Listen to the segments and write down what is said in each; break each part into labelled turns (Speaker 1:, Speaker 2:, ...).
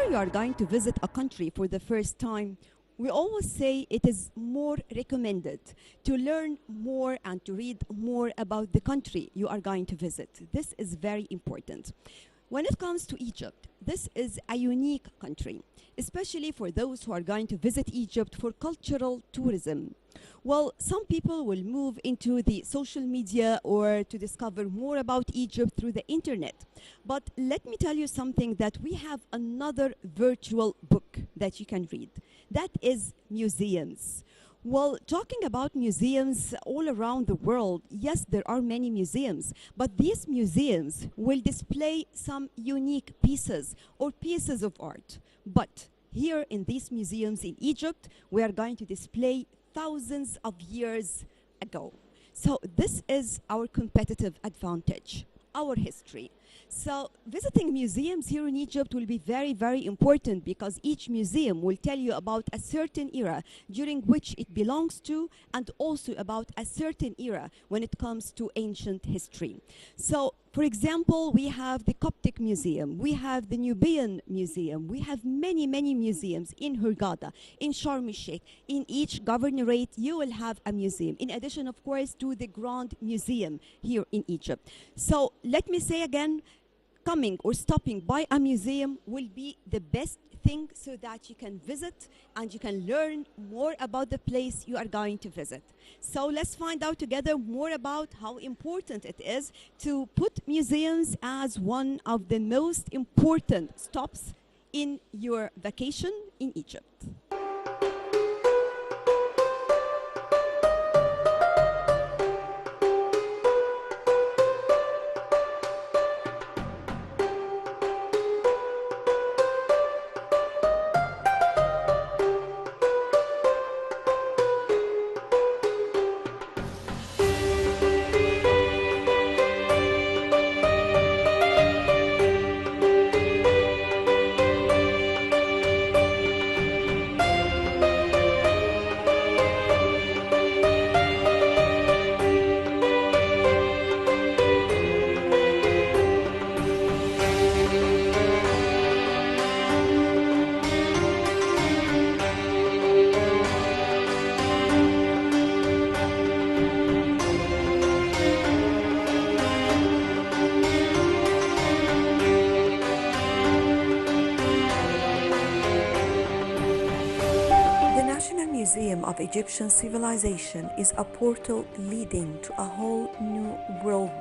Speaker 1: you are going to visit a country for the first time, we always say it is more recommended to learn more and to read more about the country you are going to visit. This is very important. When it comes to Egypt, this is a unique country, especially for those who are going to visit Egypt for cultural tourism. Well, some people will move into the social media or to discover more about Egypt through the internet. But let me tell you something, that we have another virtual book that you can read. That is museums. Well, talking about museums all around the world, yes, there are many museums, but these museums will display some unique pieces or pieces of art. But here in these museums in Egypt, we are going to display thousands of years ago. So this is our competitive advantage, our history. So visiting museums here in Egypt will be very, very important, because each museum will tell you about a certain era during which it belongs to, and also about a certain era when it comes to ancient history. So, for example, we have the Coptic Museum, we have the Nubian Museum, we have many, many museums in Hurghada, in Sharm el-Sheikh. In each governorate, you will have a museum, in addition, of course, to the Grand Museum here in Egypt. So, let me say again, coming or stopping by a museum will be the best thing, so that you can visit and you can learn more about the place you are going to visit. So let's find out together more about how important it is to put museums as one of the most important stops in your vacation in Egypt.
Speaker 2: Museum of Egyptian Civilization is a portal leading to a whole new world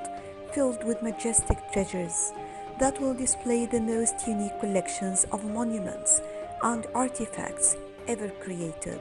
Speaker 2: filled with majestic treasures that will display the most unique collections of monuments and artifacts ever created.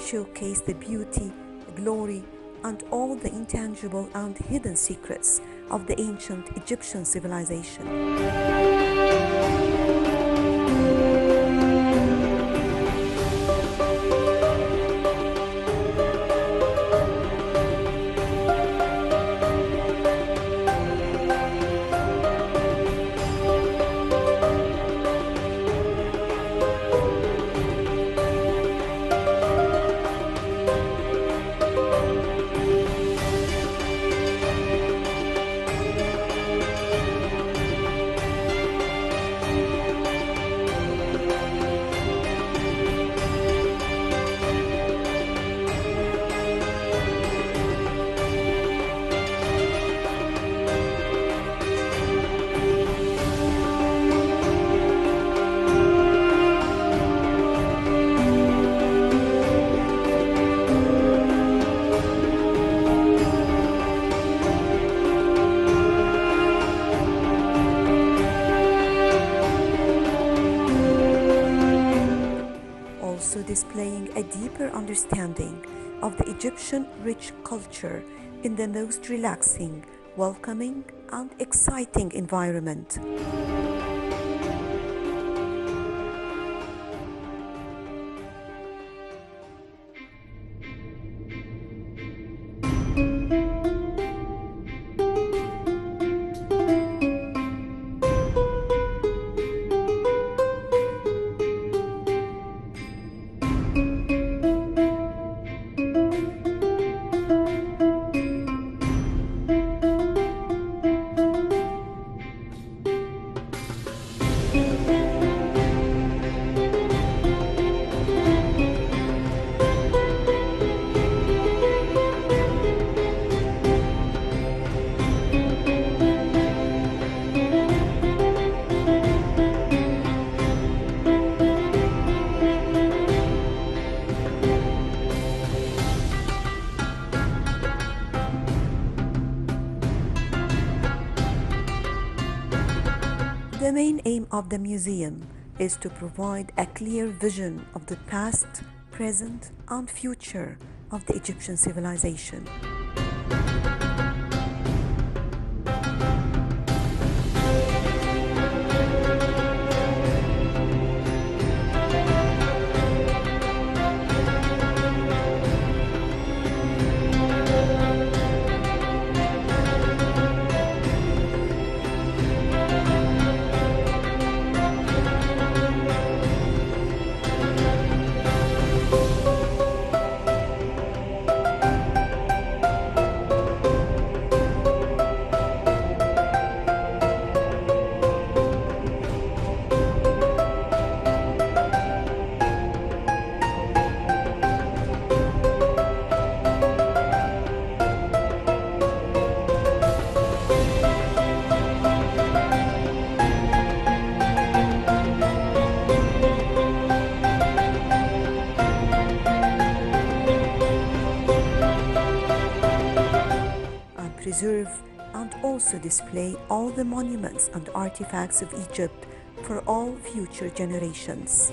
Speaker 2: Showcase the beauty, glory, and all the intangible and hidden secrets of the ancient Egyptian civilization. displaying a deeper understanding of the Egyptian rich culture in the most relaxing, welcoming, and exciting environment. The main aim of the museum is to provide a clear vision of the past, present, and future of the Egyptian civilization. Preserve and also display all the monuments and artifacts of Egypt for all future generations.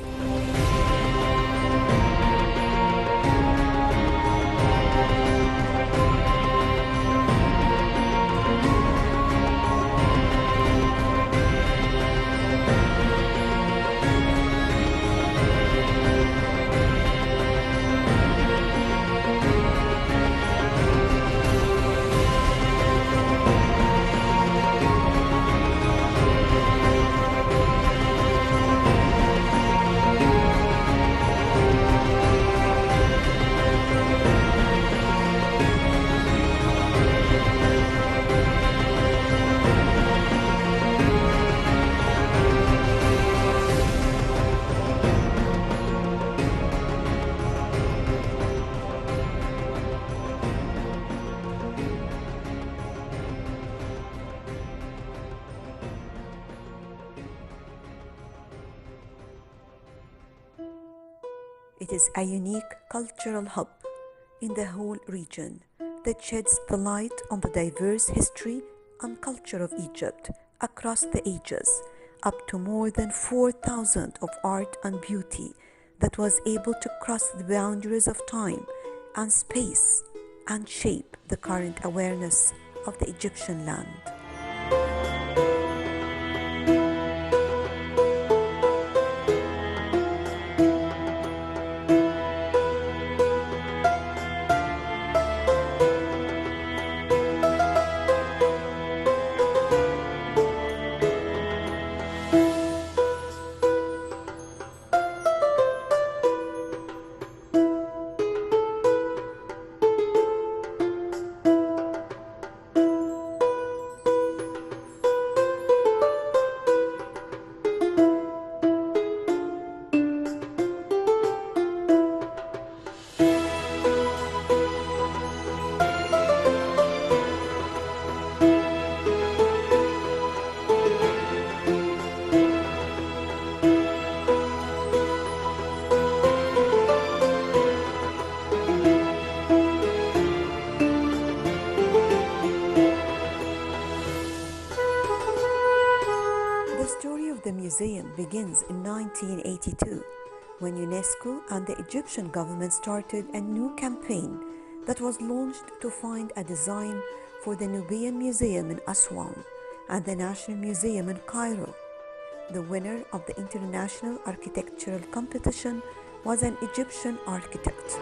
Speaker 2: It is a unique cultural hub in the whole region that sheds the light on the diverse history and culture of Egypt across the ages, up to more than 4,000 of art and beauty that was able to cross the boundaries of time and space and shape the current awareness of the Egyptian land. The story of the museum begins in 1982 when UNESCO and the Egyptian government started a new campaign that was launched to find a design for the Nubian Museum in Aswan and the National Museum in Cairo. The winner of the international architectural competition was an Egyptian architect.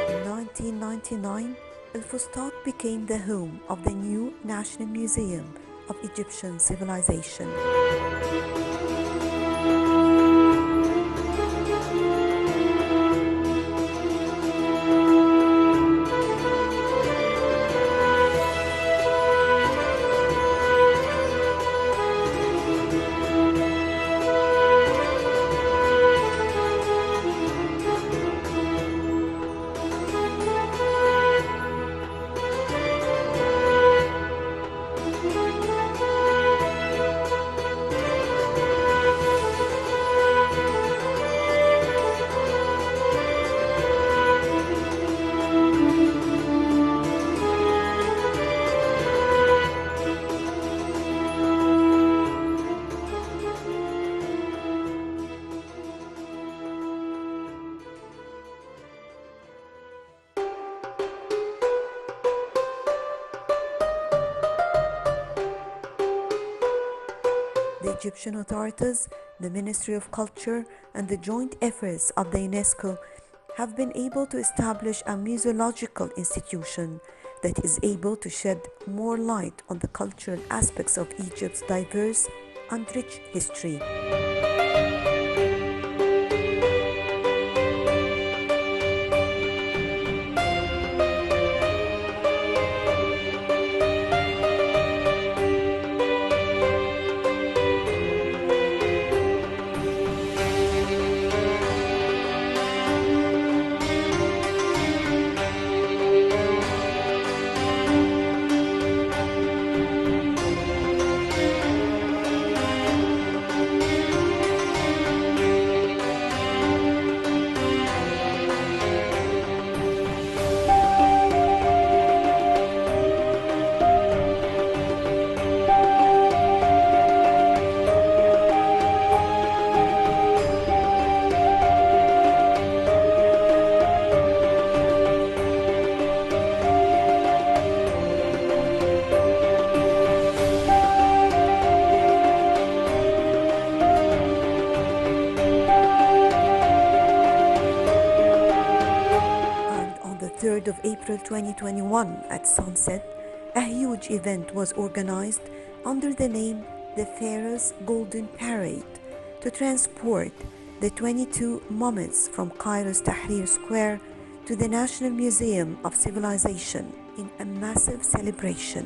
Speaker 2: In 1999, El Fustat became the home of the new National Museum of Egyptian Civilization. The Egyptian authorities, the Ministry of Culture, and the joint efforts of the UNESCO have been able to establish a museological institution that is able to shed more light on the cultural aspects of Egypt's diverse and rich history. Of April 2021 at sunset, a huge event was organized under the name the Pharaoh's Golden Parade to transport the 22 mummies from Cairo's Tahrir Square to the National Museum of Civilization in a massive celebration.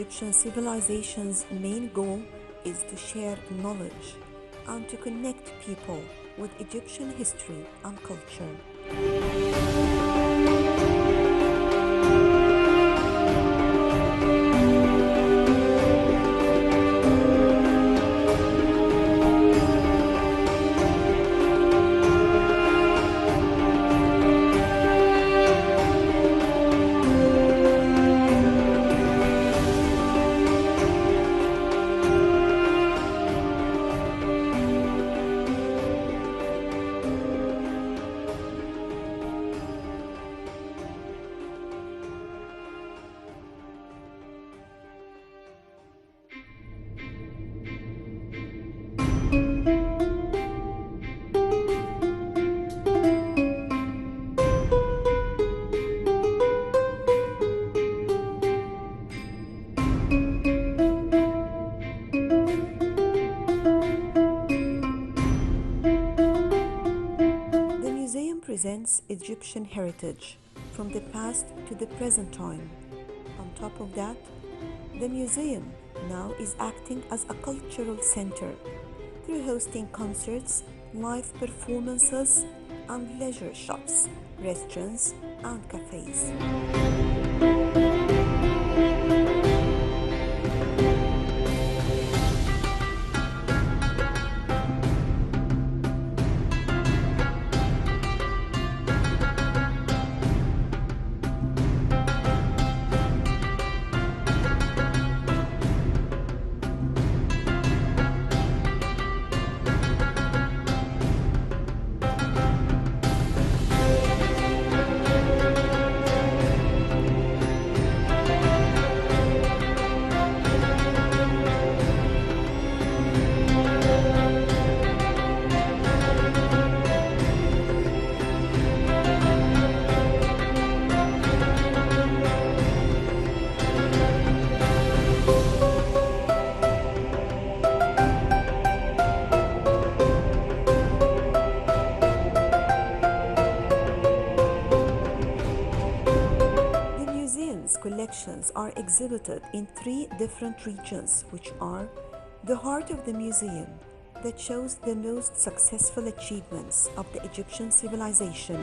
Speaker 2: Egyptian civilization's main goal is to share knowledge and to connect people with Egyptian history and culture. The museum presents Egyptian heritage from the past to the present time. On top of that, the museum now is acting as a cultural center through hosting concerts, live performances, and leisure shops, restaurants, and cafes. The museum's collections are exhibited in 3 different regions, which are the heart of the museum, that shows the most successful achievements of the Egyptian civilization.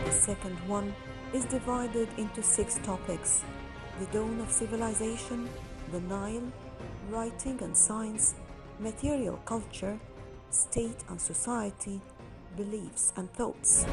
Speaker 2: The second one is divided into 6 topics: the dawn of civilization, the Nile, writing and science, material culture, state and society, beliefs and thoughts.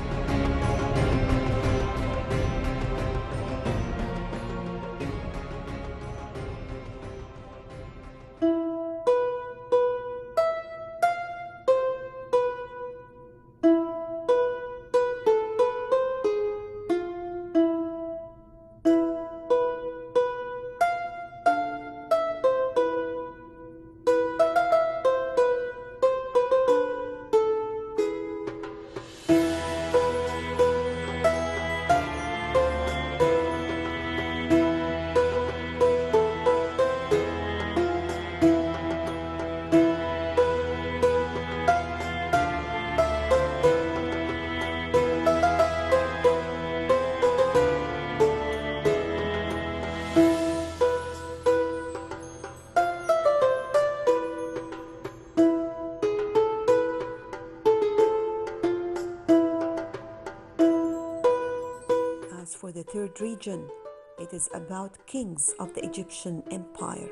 Speaker 2: As for the third region, it is about kings of the Egyptian Empire.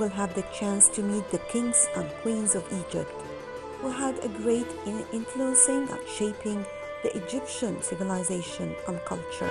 Speaker 2: will have the chance to meet the kings and queens of Egypt, who had a great influencing and shaping the Egyptian civilization and culture.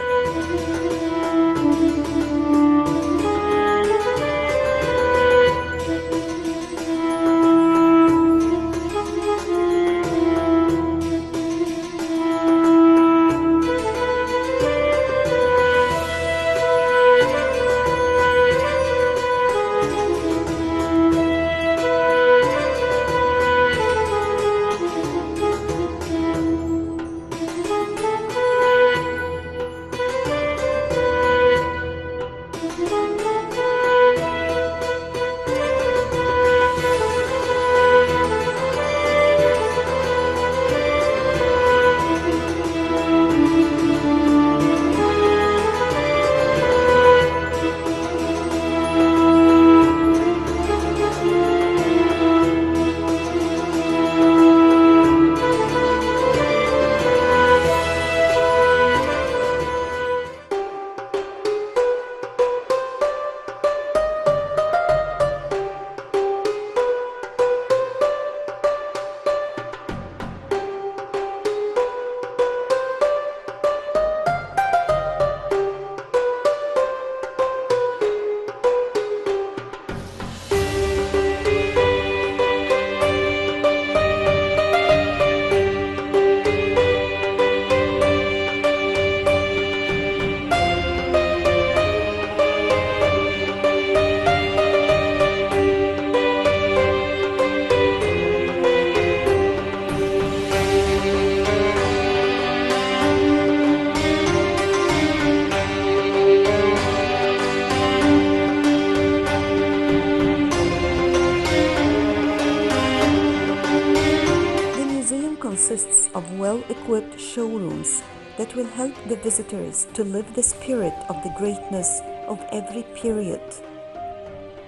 Speaker 2: Consists of well-equipped showrooms that will help the visitors to live the spirit of the greatness of every period,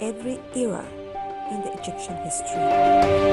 Speaker 2: every era in the Egyptian history.